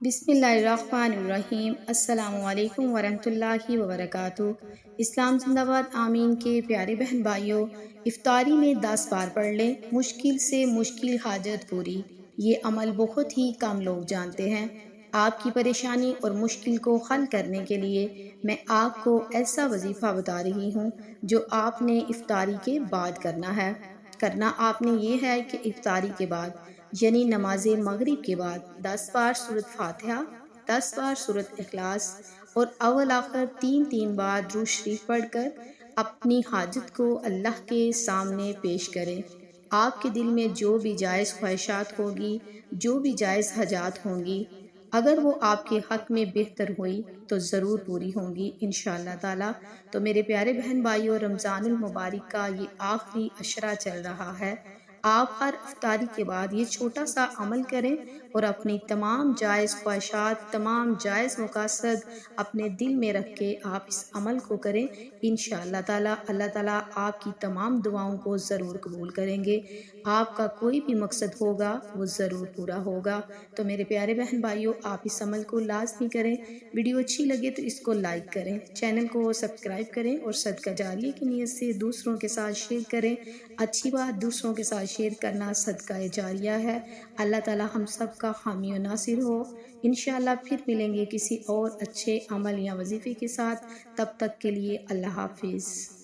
بسم اللہ الرحمن الرحیم۔ السلام علیکم ورحمۃ اللہ وبرکاتہ۔ اسلام زندہ باد آمین کے پیارے بہن بھائیوں، افطاری میں 10 بار پڑھ لیں مشکل سے مشکل حاجت پوری۔ یہ عمل بہت ہی کم لوگ جانتے ہیں۔ آپ کی پریشانی اور مشکل کو حل کرنے کے لیے میں آپ کو ایسا وظیفہ بتا رہی ہوں جو آپ نے افطاری کے بعد کرنا ہے۔ کرنا آپ نے یہ ہے کہ افطاری کے بعد یعنی نماز مغرب کے بعد 10 بار سورۃ فاتحہ، 10 بار سورۃ اخلاص اور اول آخر 3 بار درود شریف پڑھ کر اپنی حاجت کو اللہ کے سامنے پیش کریں۔ آپ کے دل میں جو بھی جائز خواہشات ہوگی، جو بھی جائز حاجات ہوں گی، اگر وہ آپ کے حق میں بہتر ہوئی تو ضرور پوری ہوں گی انشاءاللہ تعالی۔ تو میرے پیارے بہن بھائیوں، رمضان المبارک کا یہ آخری عشرہ چل رہا ہے۔ آپ ہر افطاری کے بعد یہ چھوٹا سا عمل کریں اور اپنی تمام جائز خواہشات، تمام جائز مقاصد اپنے دل میں رکھ کے آپ اس عمل کو کریں انشاءاللہ تعالی۔ اللہ تعالیٰ آپ کی تمام دعاؤں کو ضرور قبول کریں گے۔ آپ کا کوئی بھی مقصد ہوگا وہ ضرور پورا ہوگا۔ تو میرے پیارے بہن بھائیوں، آپ اس عمل کو لازمی کریں۔ ویڈیو اچھی لگے تو اس کو لائک کریں، چینل کو سبسکرائب کریں اور صدقہ جاریہ کی نیت سے دوسروں کے ساتھ شیئر کریں۔ اچھی بات دوسروں کے ساتھ شیئر کرنا صدقہ جاریہ ہے۔ اللہ تعالیٰ ہم سب کا حامی و ناصر ہو۔ انشاءاللہ پھر ملیں گے کسی اور اچھے عمل یا وظیفے کے ساتھ۔ تب تک کے لیے اللہ حافظ۔